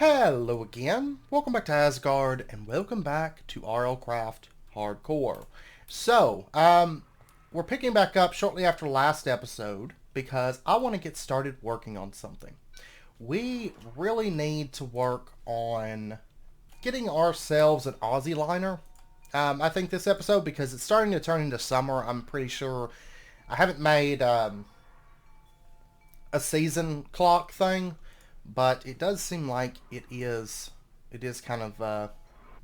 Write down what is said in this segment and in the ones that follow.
Hello again, welcome back to Asgard, and welcome back to RLCraft Hardcore. We're picking back up shortly after last episode because I want to get started working on something. We really need to work on getting ourselves an Aussie liner. I think this episode, because it's starting to turn into summer, I'm pretty sure I haven't made a season clock thing, but it does seem like it is kind of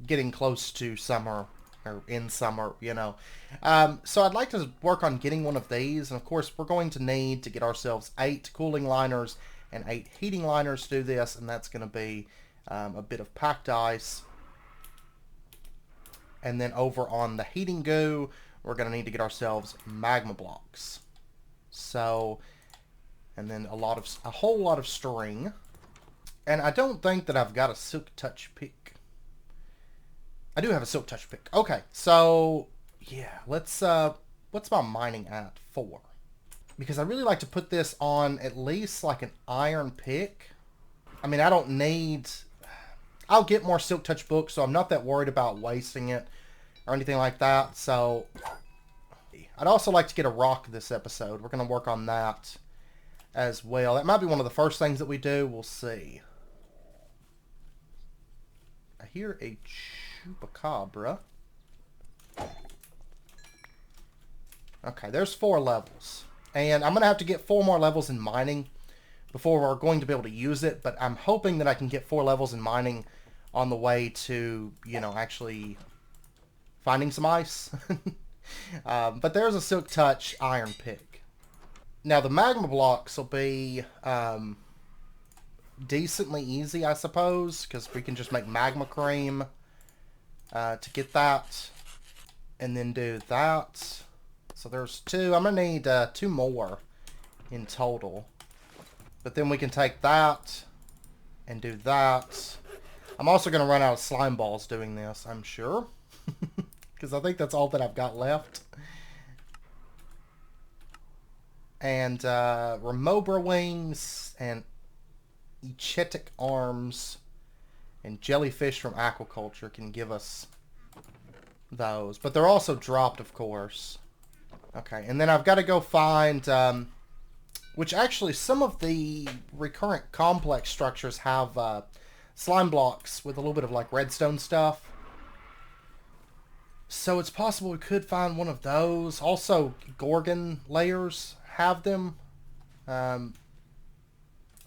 getting close to summer or in summer. So I'd like to work on getting one of these, and of course we're going to need to get ourselves 8 cooling liners and 8 heating liners to do this, and that's going to be a bit of packed ice. And then over on the heating goo, we're going to need to get ourselves magma blocks. So, and then a whole lot of string. And I don't think that I've got a silk touch pick. I do have a silk touch pick. Okay, so yeah, what's my mining at 4? Because I really like to put this on at least like an iron pick. I mean, I don't need... I'll get more silk touch books, so I'm not that worried about wasting it or anything like that. So I'd also like to get a rock this episode. We're going to work on that as well. That might be one of the first things that we do. We'll see. I hear a chupacabra. Okay, there's 4 levels. And I'm going to have to get 4 more levels in mining before we're going to be able to use it. But I'm hoping that I can get 4 levels in mining on the way to, actually finding some ice. But there's a silk touch iron pick. Now, the magma blocks will be decently easy, I suppose, because we can just make magma cream to get that, and then do that. So there's 2. I'm going to need 2 more in total. But then we can take that and do that. I'm also going to run out of slime balls doing this, I'm sure. Because I think that's all that I've got left. And Remobra wings and Echetic arms and jellyfish from aquaculture can give us those. But they're also dropped, of course. Okay, and then I've got to go find... which actually, some of the recurrent complex structures have slime blocks with a little bit of like redstone stuff. So it's possible we could find one of those. Also, Gorgon layers have them.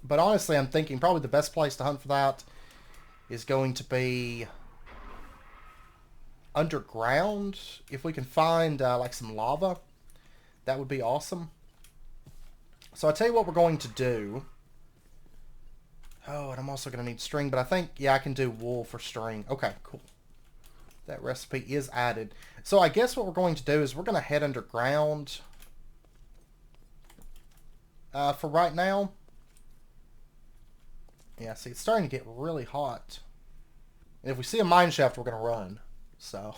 But honestly, I'm thinking probably the best place to hunt for that is going to be underground. If we can find like some lava, that would be awesome. So I'll tell you what we're going to do. Oh, and I'm also going to need string, but I think, yeah, I can do wool for string. Okay, cool. That recipe is added. So I guess what we're going to do is we're going to head underground for right now. Yeah, see, it's starting to get really hot. And if we see a mine shaft, we're going to run. So,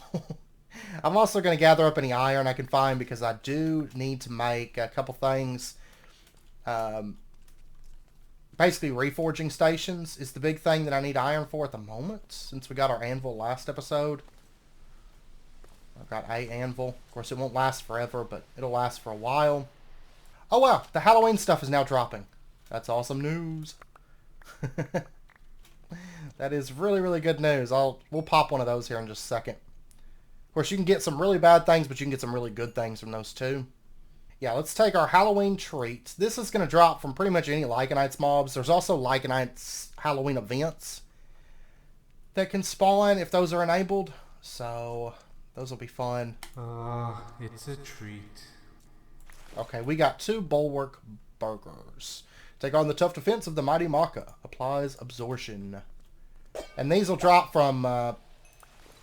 I'm also going to gather up any iron I can find because I do need to make a couple things. Basically, reforging stations is the big thing that I need iron for at the moment, since we got our anvil last episode. I've got a anvil. Of course, it won't last forever, but it'll last for a while. Oh, wow, the Halloween stuff is now dropping. That's awesome news. That is really, really good news. We'll pop one of those here in just a second. Of course, you can get some really bad things, but you can get some really good things from those too. Yeah, let's take our Halloween treat. This is going to drop from pretty much any Lycanites mobs. There's also Lycanites Halloween events that can spawn if those are enabled. So, those will be fun. It's a treat. Okay, we got 2 Bulwark Burgers. Take on the tough defense of the mighty Maka. Applies absorption. And these will drop from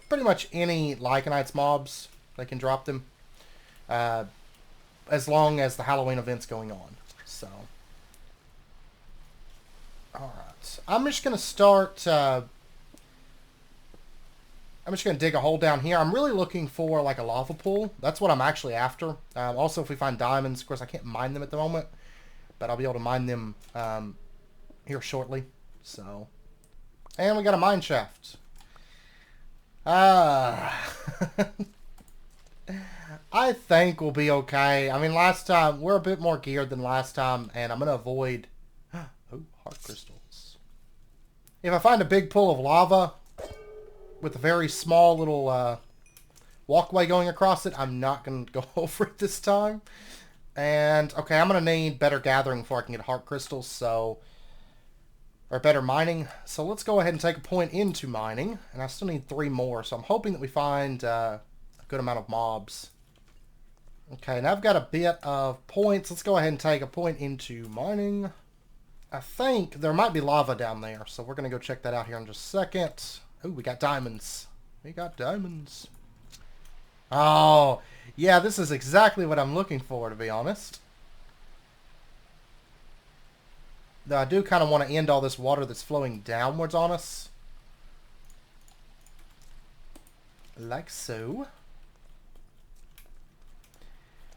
pretty much any Lycanites mobs. They can drop them. As long as the Halloween event's going on. So. Alright. I'm just going to start... I'm just going to dig a hole down here. I'm really looking for like a lava pool. That's what I'm actually after. Also, if we find diamonds, of course I can't mine them at the moment. But I'll be able to mine them here shortly. So, And we got a mine shaft. Ah. I think we'll be okay. I mean, last time, we're a bit more geared than last time, and I'm going to avoid... Oh, heart crystals. If I find a big pool of lava with a very small little walkway going across it, I'm not going to go over it this time. And, okay, I'm going to need better gathering before I can get heart crystals, so... Or better mining. So let's go ahead and take a point into mining. And I still need 3 more, so I'm hoping that we find a good amount of mobs. Okay, now I've got a bit of points. Let's go ahead and take a point into mining. I think there might be lava down there, so we're going to go check that out here in just a second. Oh, we got diamonds. We got diamonds. Oh, yeah, this is exactly what I'm looking for, to be honest. Though I do kind of want to end all this water that's flowing downwards on us. Like so.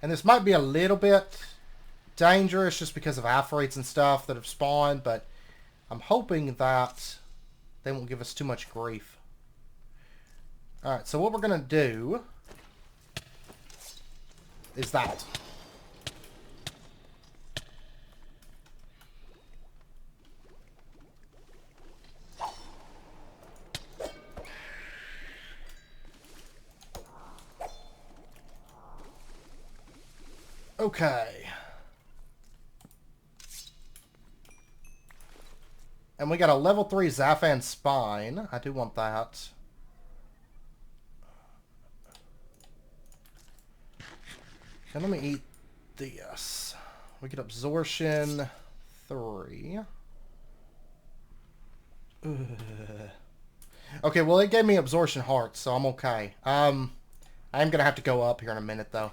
And this might be a little bit dangerous just because of aphrates and stuff that have spawned, but I'm hoping that they won't give us too much grief. Alright, so what we're going to do is that. Okay. And we got a level 3 Zaphan Spine. I do want that. And let me eat this. We get Absorption 3. Ugh. Okay, well, it gave me Absorption Hearts, so I'm okay. I'm going to have to go up here in a minute, though.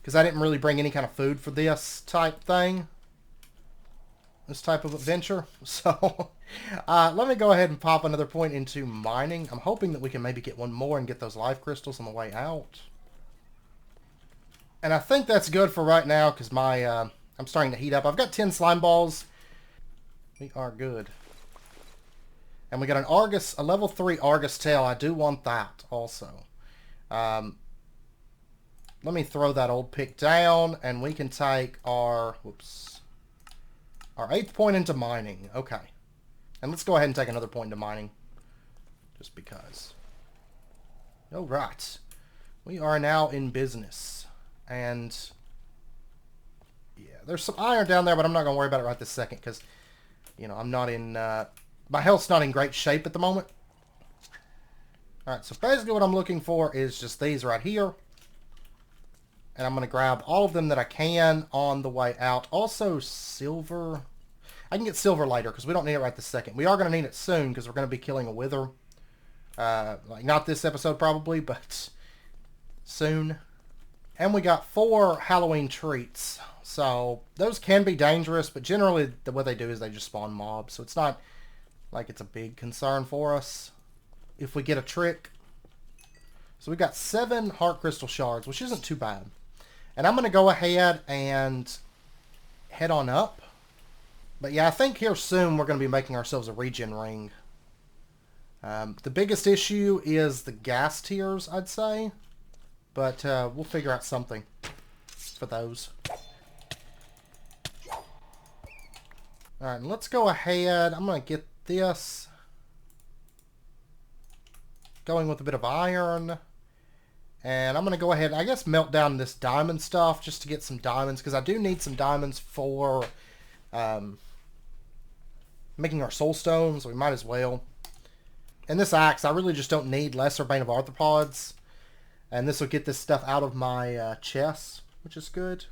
Because I didn't really bring any kind of food for this type thing. This type of adventure. So, let me go ahead and pop another point into mining. I'm hoping that we can maybe get one more and get those life crystals on the way out. And I think that's good for right now because my I'm starting to heat up. I've got 10 slime balls. We are good. And we got an Argus, a level 3 Argus tail. I do want that also. Let me throw that old pick down, and we can take our, our 8th point into mining. Okay. And let's go ahead and take another point into mining. Just because. All right. We are now in business. And, yeah, there's some iron down there, but I'm not going to worry about it right this second, because, you know, I'm not in, my health's not in great shape at the moment. All right, so basically what I'm looking for is just these right here. And I'm going to grab all of them that I can on the way out. Also, silver. I can get silver later because we don't need it right this second. We are going to need it soon because we're going to be killing a wither. Like, not this episode probably, but soon. And we got 4 Halloween treats. So, those can be dangerous, but generally what they do is they just spawn mobs. So, it's not like it's a big concern for us if we get a trick. So, we got 7 heart crystal shards, which isn't too bad. And I'm going to go ahead and head on up. But yeah, I think here soon we're going to be making ourselves a regen ring. The biggest issue is the gas tiers, I'd say. But we'll figure out something for those. Alright, let's go ahead. I'm going to get this going with a bit of iron. And I'm going to go ahead and, I guess, melt down this diamond stuff just to get some diamonds. Because I do need some diamonds for making our soul stones. So we might as well. And this axe, I really just don't need lesser bane of arthropods. And this will get this stuff out of my chest, which is good.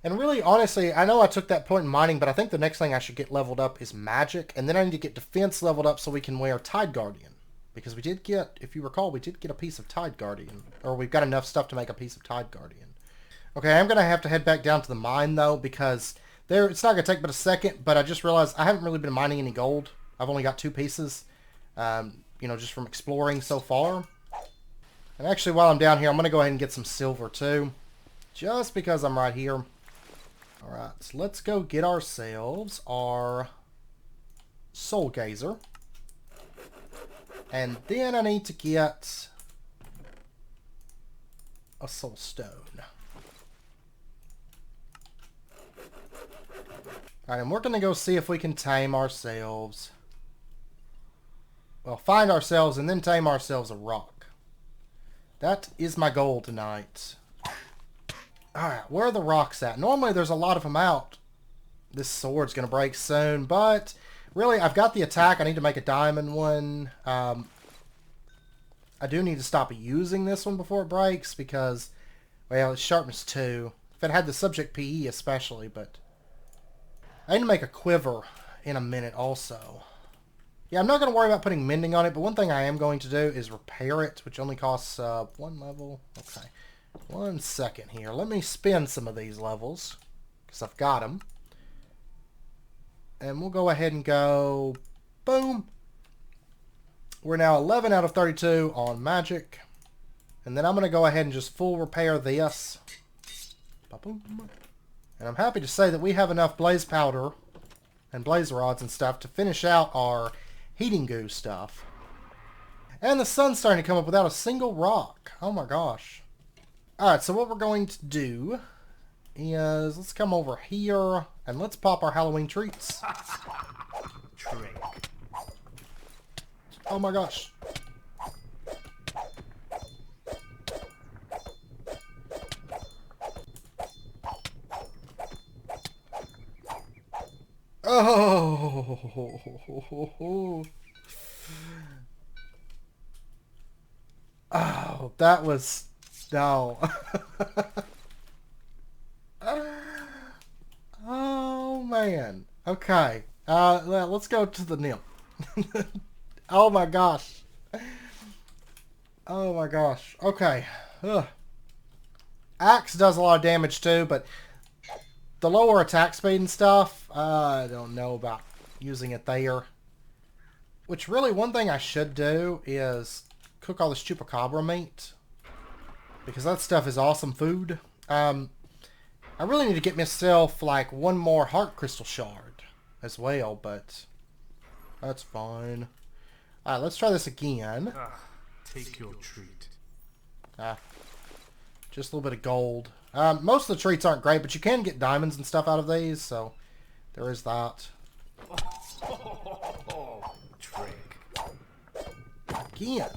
And really, honestly, I know I took that point in mining, but I think the next thing I should get leveled up is magic. And then I need to get defense leveled up so we can wear Tide Guardian. Because we did get, if you recall, we did get a piece of Tide Guardian. Or we've got enough stuff to make a piece of Tide Guardian. Okay, I'm going to have to head back down to the mine, though, because it's not going to take but a second, but I just realized I haven't really been mining any gold. I've only got 2 pieces, you know, just from exploring so far. And actually, while I'm down here, I'm going to go ahead and get some silver, too. Just because I'm right here. Alright, so let's go get ourselves our Soul Gazer. And then I need to get a soul stone. Alright, and we're going to go see if we can tame ourselves. Well, find ourselves and then tame ourselves a rock. That is my goal tonight. Alright, where are the rocks at? Normally there's a lot of them out. This sword's going to break soon, but really I've got the attack. I need to make a diamond one. I do need to stop using this one before it breaks because, well, it's sharpness 2. If it had the subject PE especially, but I need to make a quiver in a minute also. Yeah, I'm not going to worry about putting mending on it, but one thing I am going to do is repair it, which only costs 1 level. Okay, 1 second here. Let me spend some of these levels because I've got them. And we'll go ahead and go, boom. We're now 11 out of 32 on magic. And then I'm going to go ahead and just full repair this. Ba-boom. And I'm happy to say that we have enough blaze powder and blaze rods and stuff to finish out our heating goo stuff. And the sun's starting to come up without a single rock. Oh my gosh. Alright, so what we're going to do is let's come over here and let's pop our Halloween treats. Trick. Oh my gosh. Oh. Oh, that was... No. Oh, man. Okay. Let's go to the nymph. Oh, my gosh. Oh, my gosh. Okay. Ugh. Axe does a lot of damage, too, but the lower attack speed and stuff, I don't know about using it there. Which, really, one thing I should do is cook all this chupacabra meat. Because that stuff is awesome food. I really need to get myself, like, 1 more heart crystal shard as well, but that's fine. Alright, let's try this again. Take your treat. Just a little bit of gold. Most of the treats aren't great, but you can get diamonds and stuff out of these, so there is that. Trick. Again.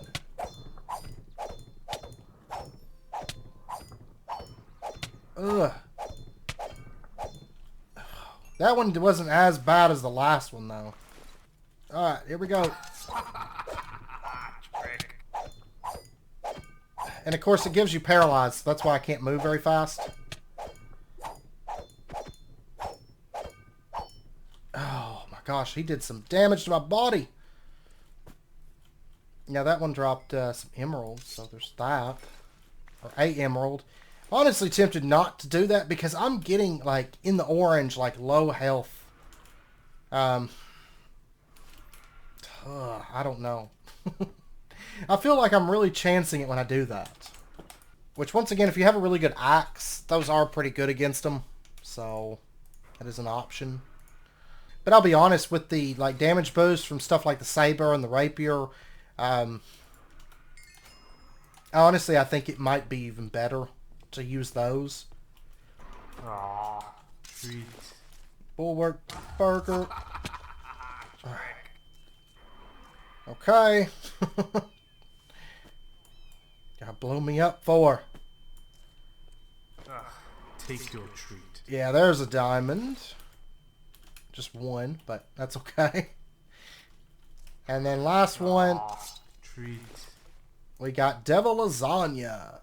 Ugh. That one wasn't as bad as the last one, though. Alright, here we go. Trick. And of course it gives you paralyzed, so that's why I can't move very fast. Oh my gosh, he did some damage to my body. Yeah, that one dropped some emeralds, so there's that. Or a emerald. Honestly tempted not to do that because I'm getting, like, in the orange, like, low health. I don't know. I feel like I'm really chancing it when I do that. Which, once again, if you have a really good axe, those are pretty good against them. So, that is an option. But I'll be honest, with the, like, damage boost from stuff like the saber and the rapier, honestly, I think it might be even better to use those. Aw, treat. Bulwark burger. Okay. Gotta blow me up for. Take your treat. Yeah, there's a diamond. Just 1, but that's okay. And then last one, Treat. we got devil lasagna.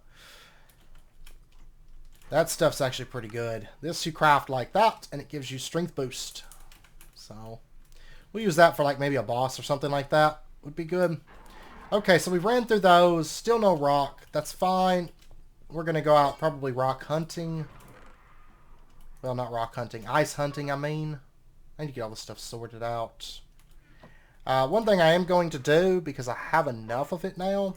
That stuff's actually pretty good. This you craft like that, and it gives you strength boost. So, we'll use that for like maybe a boss or something like that. Would be good. Okay, so we ran through those. Still no rock. That's fine. We're going to go out probably rock hunting. Well, not rock hunting. Ice hunting, I mean. I need to get all this stuff sorted out. One thing I am going to do, because I have enough of it now,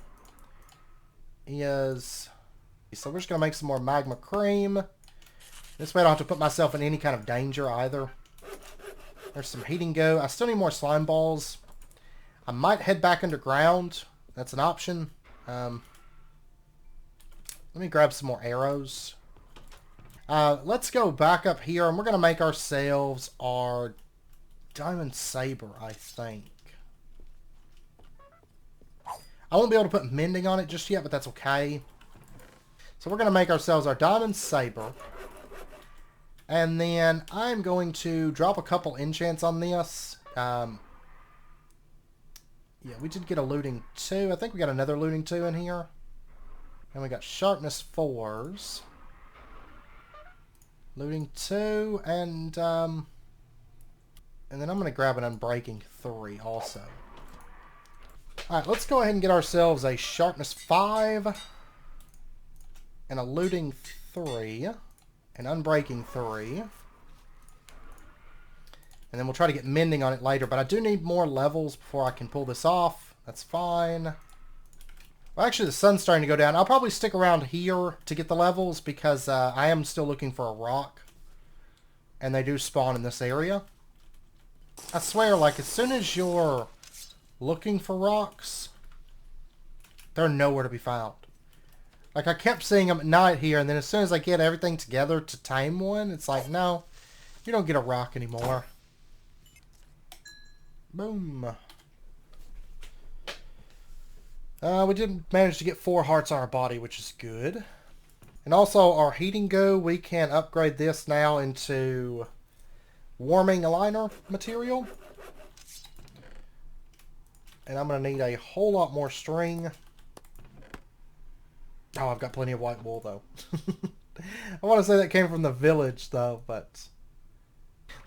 is... So we're just going to make some more magma cream. This way I don't have to put myself in any kind of danger either. There's some heating go. I still need more slime balls. I might head back underground. That's an option. Let me grab some more arrows. Let's go back up here, and we're going to make ourselves our diamond saber, I think. I won't be able to put mending on it just yet, but that's okay. So we're going to make ourselves our diamond saber. And then I'm going to drop a couple enchants on this. Yeah, we did get a looting 2. I think we got another looting 2 in here. And we got sharpness 4s. Looting 2, and then I'm going to grab an unbreaking 3 also. Alright, let's go ahead and get ourselves a sharpness 5, and a looting 3, an unbreaking 3. And then we'll try to get mending on it later, but I do need more levels before I can pull this off. That's fine. Well, actually, the sun's starting to go down. I'll probably stick around here to get the levels because I am still looking for a rock. And they do spawn in this area. I swear, like, as soon as you're looking for rocks, they're nowhere to be found. Like, I kept seeing them at night here, and then as soon as I get everything together to tame one, it's like, no, you don't get a rock anymore. Boom. We did manage to get 4 hearts on our body, which is good. And also, our heating goo, we can upgrade this now into warming aligner material. And I'm going to need a whole lot more string. Oh, I've got plenty of white wool, though. I want to say that came from the village, though, but...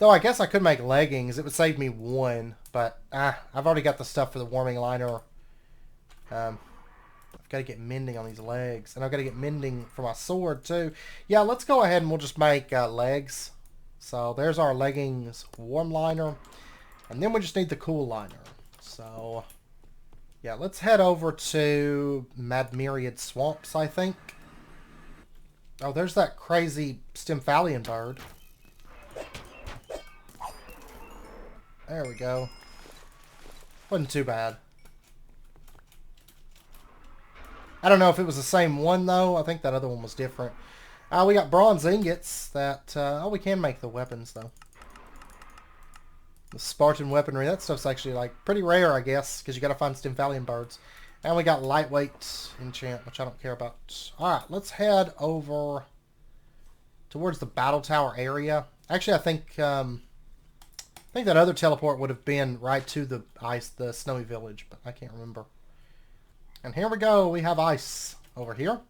Though I guess I could make leggings. It would save me 1, but I've already got the stuff for the warming aligner. I've got to get mending on these legs. And I've got to get mending for my sword, too. Yeah, let's go ahead and we'll just make legs. So there's our leggings warm liner. And then we just need the cool liner. So, yeah, let's head over to Mad Myriad Swamps, I think. Oh, there's that crazy Stymphalian bird. There we go. Wasn't too bad. I don't know if it was the same one, though. I think that other one was different. We got bronze ingots that... oh, we can make the weapons, though. The Spartan weaponry. That stuff's actually, like, pretty rare, I guess, because you got to find Stymphalian birds. And we got lightweight enchant, which I don't care about. Alright, let's head over towards the battle tower area. Actually, I think that other teleport would have been right to the snowy village, but I can't remember. And here we go. We have ice over here.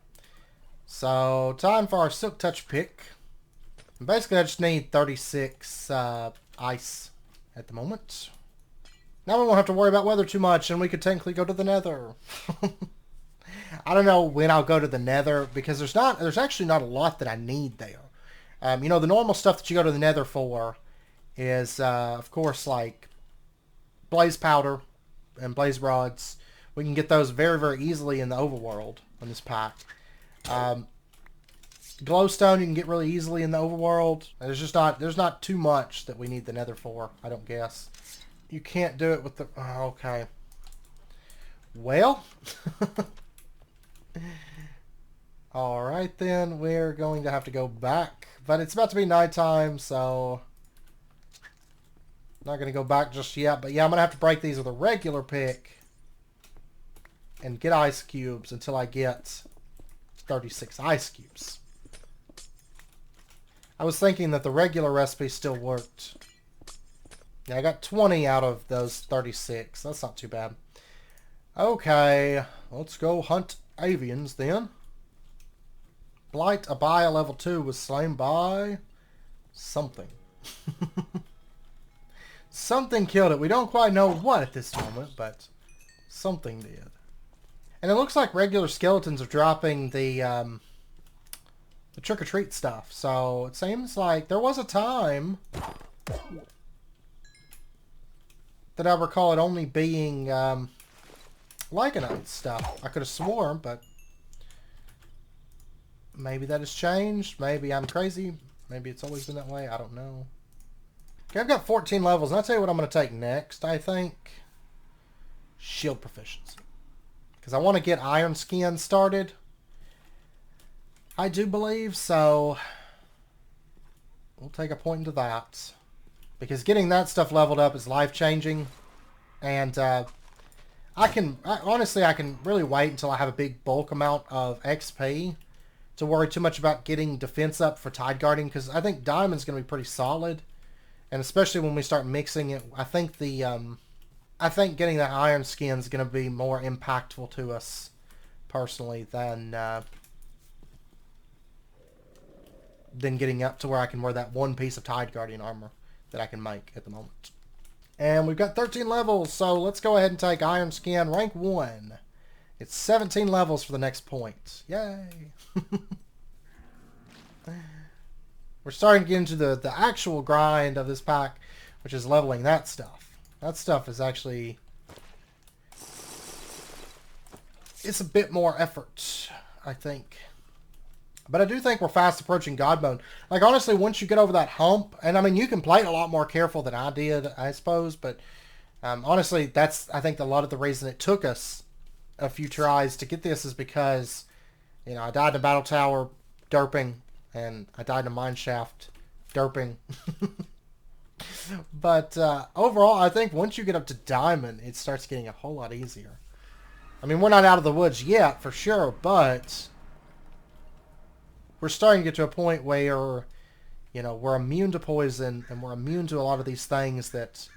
So, time for our Silk Touch pick. And basically, I just need 36 ice at the moment. Now we won't have to worry about weather too much, and we could technically go to the nether. I don't know when I'll go to the nether, because there's actually not a lot that I need there. You know, the normal stuff that you go to the nether for is, of course, like blaze powder and blaze rods. We can get those very, very easily in the overworld on this pack. Glowstone you can get really easily in the overworld. There's not too much that we need the nether for, I don't guess. You can't do it with the... Oh, okay. Well. Alright then, we're going to have to go back. But it's about to be nighttime, so... Not going to go back just yet. But yeah, I'm going to have to break these with a regular pick. And get ice cubes until I get 36 ice cubes. I was thinking that the regular recipe still worked. Yeah, I got 20 out of those 36. That's not too bad. Okay, let's go hunt avians then. Blight Abaya level 2 was slain by something. Something killed it. We don't quite know what at this moment, but something did. And it looks like regular skeletons are dropping the trick-or-treat stuff. So it seems like there was a time that I recall it only being Lycanite stuff. I could have sworn, but maybe that has changed. Maybe I'm crazy. Maybe it's always been that way. I don't know. Okay, I've got 14 levels, and I'll tell you what I'm going to take next, I think. shield proficiency. Because I want to get Iron Skin started. I do believe, so we'll take a point into that. Because getting that stuff leveled up is life-changing. And honestly, I can really wait until I have a big bulk amount of XP to worry too much about getting defense up for Tide Guarding. Because I think Diamond's going to be pretty solid. And especially when we start mixing it, I think I think getting that Iron Skin is going to be more impactful to us personally than getting up to where I can wear that one piece of Tide Guardian armor that I can make at the moment. And we've got 13 levels, so let's go ahead and take Iron Skin rank 1. It's 17 levels for the next point. Yay! We're starting to get into the actual grind of this pack, which is leveling that stuff. That stuff is actually... it's a bit more effort, I think. But I do think we're fast approaching God mode. Like, honestly, once you get over that hump, and I mean, you can play it a lot more careful than I did, I suppose, but honestly, that's, I think, a lot of the reason it took us a few tries to get this is because, you know, I died in a battle tower derping, and I died in a mine shaft derping. But overall, I think once you get up to Diamond, it starts getting a whole lot easier. I mean, we're not out of the woods yet, for sure, but we're starting to get to a point where, you know, we're immune to poison, and we're immune to a lot of these things that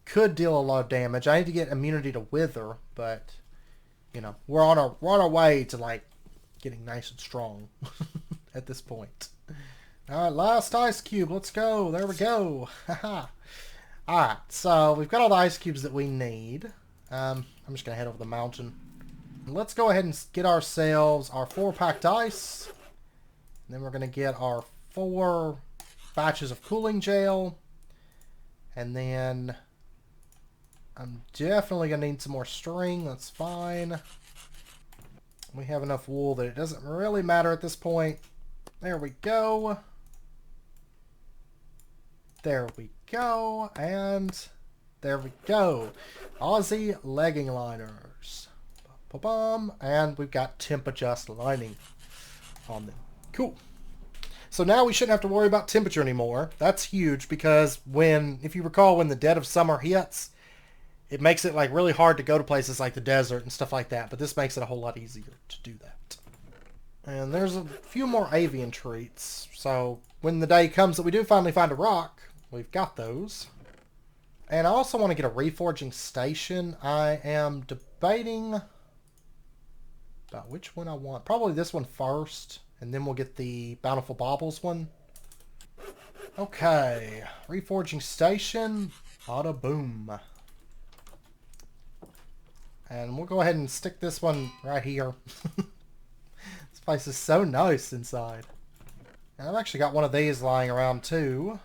could deal a lot of damage. I need to get immunity to Wither, but, you know, we're on our way to, like, getting nice and strong at this point. Alright, last ice cube. Let's go. There we go. Haha. Alright, so we've got all the ice cubes that we need. I'm just going to head over the mountain. Let's go ahead and get ourselves our 4 packed ice. And then we're going to get our 4 batches of cooling gel. And then I'm definitely going to need some more string. That's fine. We have enough wool that it doesn't really matter at this point. There we go. There we go. And there we go. Aussie legging liners. Ba-bum. And we've got temp adjust lining on them. Cool. So now we shouldn't have to worry about temperature anymore. That's huge because if you recall, when the dead of summer hits, it makes it like really hard to go to places like the desert and stuff like that. But this makes it a whole lot easier to do that. And there's a few more avian treats. So when the day comes that we do finally find a rock, we've got those. And I also want to get a reforging station. I am debating about which one I want. Probably this one first, and then we'll get the Bountiful Baubles one. Okay, reforging station, bada boom. And we'll go ahead and stick this one right here. This place is so nice inside. And I've actually got one of these lying around too,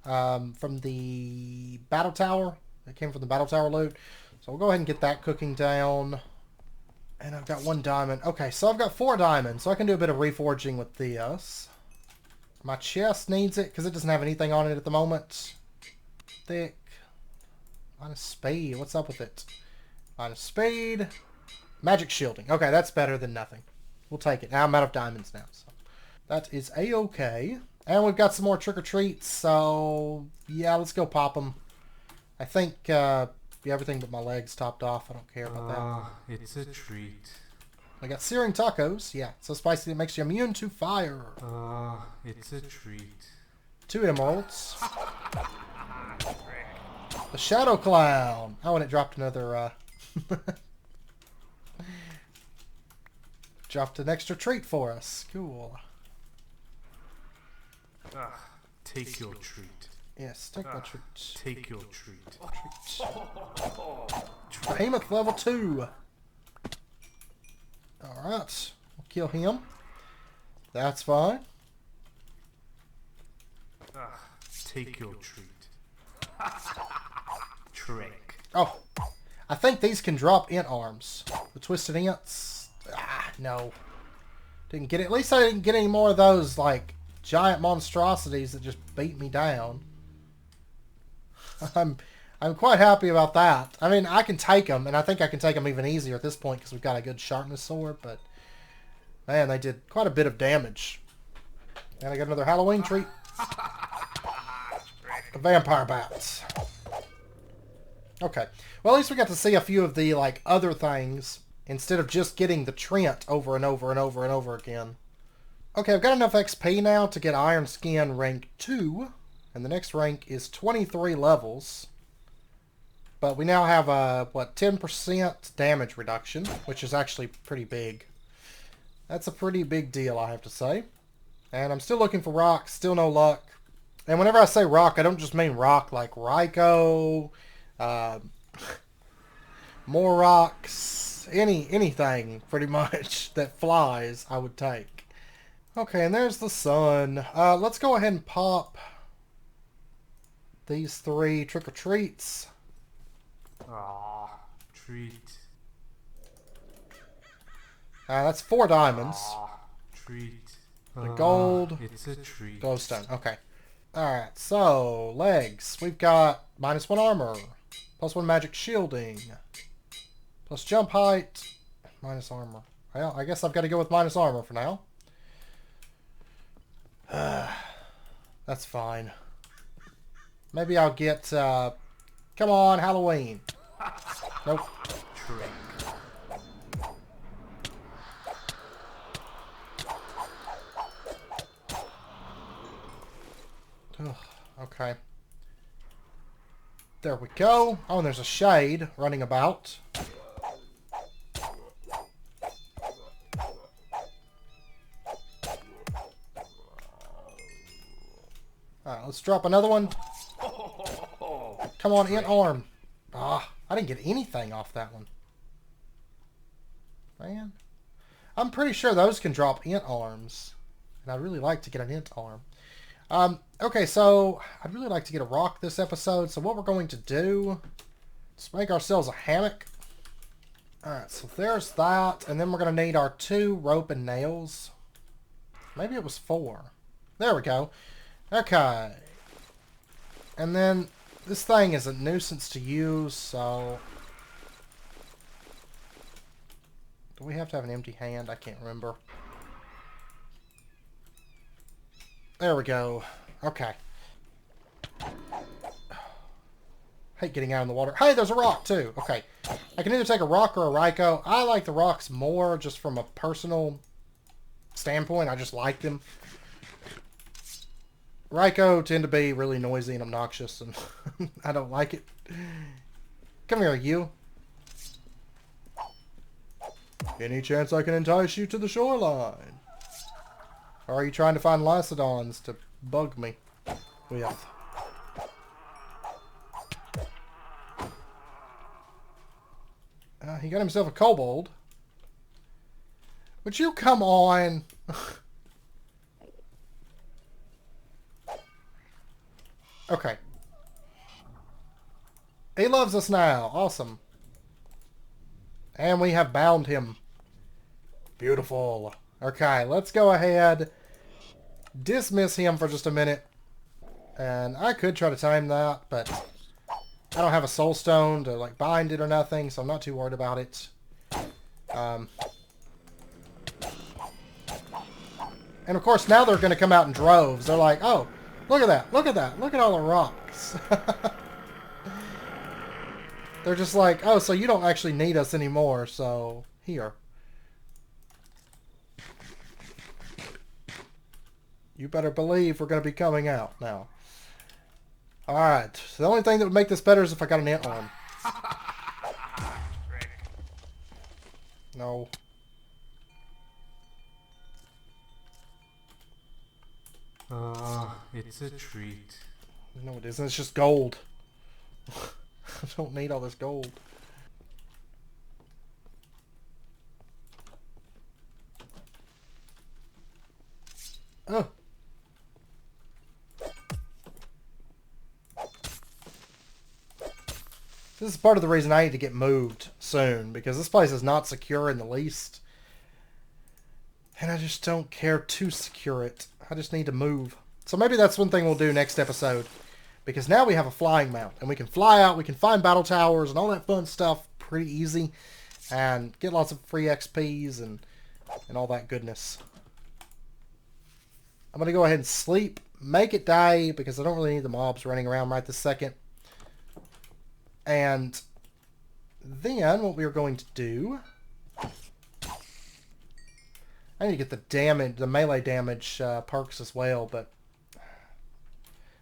from the battle tower. It came from the battle tower loot. So we'll go ahead and get that cooking down. And I've got 1 diamond. Okay, so I've got 4 diamonds, so I can do a bit of reforging with this. My chest needs it because it doesn't have anything on it at the moment. Thick. Minus speed. What's up with it? Minus speed. Magic shielding. Okay, that's better than nothing. We'll take it. Now I'm out of diamonds now, so that is a-okay. And we've got some more trick-or-treats, so yeah, let's go pop them. I think everything but my legs topped off. I don't care about that. It's a treat. I got searing tacos. Yeah, so spicy it makes you immune to fire. It's a treat. 2 emeralds. The Shadow Clown. Oh, and it dropped another... dropped an extra treat for us. Cool. Take your treat. Yes, take my treat. Take your treat. Behemoth level 2. Alright. We'll kill him. That's fine. Take your treat. Trick. Oh. I think these can drop int arms. The twisted ints. No. Didn't get it. At least I didn't get any more of those, like, giant monstrosities that just beat me down. I'm I'm quite happy about that. I mean, I can take them, and I think I can take them even easier at this point because we've got a good sharpness sword, but man, they did quite a bit of damage. And I got another Halloween treat. The vampire bats. Okay. Well, at least we got to see a few of the, like, other things instead of just getting the Trent over and over and over and over again. Okay, I've got enough XP now to get Iron Skin rank 2. And the next rank is 23 levels. But we now have a, 10% damage reduction, which is actually pretty big. That's a pretty big deal, I have to say. And I'm still looking for rocks, still no luck. And whenever I say rock, I don't just mean rock like Ryko, more rocks, anything pretty much that flies, I would take. Okay, and there's the sun. Let's go ahead and pop these 3 trick-or-treats. Ah, treat. That's 4 diamonds. Ah, treat. The gold. It's a treat. Glowstone. Okay. Alright, so, legs. We've got -1 armor, +1 magic shielding, plus jump height, minus armor. Well, I guess I've got to go with minus armor for now. That's fine. Maybe I'll get, come on, Halloween. Nope. Trick. Okay. There we go. Oh, and there's a shade running about. Alright, let's drop another one. Come on, int arm. Ah, I didn't get anything off that one. Man. I'm pretty sure those can drop int arms. And I'd really like to get an int arm. Okay, so I'd really like to get a rock this episode. So what we're going to do is make ourselves a hammock. Alright, so there's that. And then we're going to need our 2 rope and nails. Maybe it was 4. There we go. Okay. And then this thing is a nuisance to use, so... Do we have to have an empty hand? I can't remember. There we go. Okay. Hate getting out in the water. Hey, there's a rock, too. Okay. I can either take a rock or a Ryko. I like the rocks more just from a personal standpoint. I just like them. Ryko tend to be really noisy and obnoxious, and I don't like it. Come here, you. Any chance I can entice you to the shoreline? Or are you trying to find Lysodons to bug me with? He got himself a kobold. Would you come on? Okay. He loves us now. Awesome. And we have bound him. Beautiful. Okay, let's go ahead. Dismiss him for just a minute. And I could try to time that, but I don't have a soul stone to like bind it or nothing, so I'm not too worried about it. And of course now they're going to come out in droves. They're like, oh, look at that, look at that, look at all the rocks. They're just like, oh, so you don't actually need us anymore, so here. You better believe we're going to be coming out now. Alright, so the only thing that would make this better is if I got an ant on. No. It's a treat. No, it isn't. It's just gold. I don't need all this gold. Oh. This is part of the reason I need to get moved soon, because this place is not secure in the least. And I just don't care to secure it. I just need to move. So maybe that's one thing we'll do next episode. Because now we have a flying mount, and we can fly out, we can find battle towers and all that fun stuff pretty easy, and get lots of free XPs and all that goodness. I'm going to go ahead and sleep, make it day, because I don't really need the mobs running around right this second. And then what we are going to do... I need to get the damage, the melee damage perks as well, but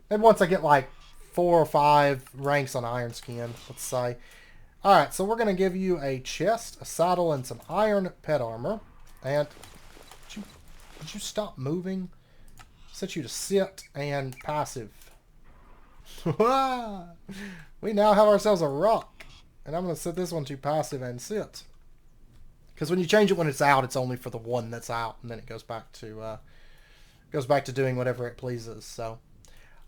maybe once I get like 4 or 5 ranks on Iron Skin, let's say. Alright, so we're going to give you a chest, a saddle, and some iron pet armor. And did you stop moving? Set you to sit and passive. We now have ourselves a rock. And I'm going to set this one to passive and sit. Because when you change it when it's out, it's only for the one that's out, and then it goes back to doing whatever it pleases. So,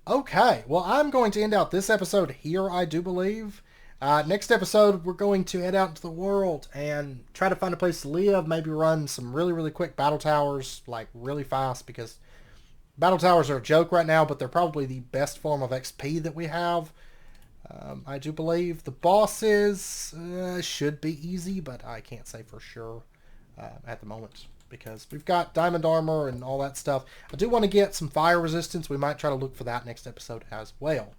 okay, well, I'm going to end out this episode here, I do believe. Next episode, we're going to head out into the world and try to find a place to live. Maybe run some really, really quick battle towers, like really fast, because battle towers are a joke right now, but they're probably the best form of XP that we have. I do believe the bosses should be easy, but I can't say for sure at the moment because we've got diamond armor and all that stuff. I do want to get some fire resistance. We might try to look for that next episode as well.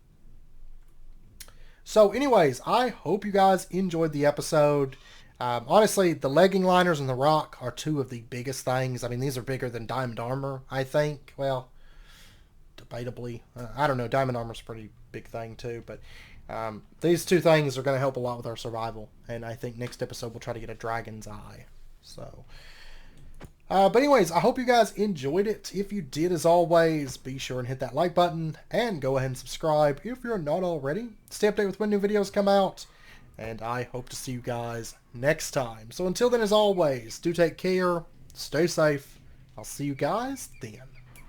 So anyways, I hope you guys enjoyed the episode. Honestly, the legging liners and the rock are two of the biggest things. I mean, these are bigger than diamond armor, I think. Well, debatably. I don't know. Diamond armor's a pretty big thing too, but these two things are going to help a lot with our survival, and I think next episode we'll try to get a dragon's eye. So, but anyways, I hope you guys enjoyed it. If you did, as always, be sure and hit that like button, and go ahead and subscribe if you're not already. Stay updated with when new videos come out, and I hope to see you guys next time. So until then, as always, do take care, stay safe. I'll see you guys then.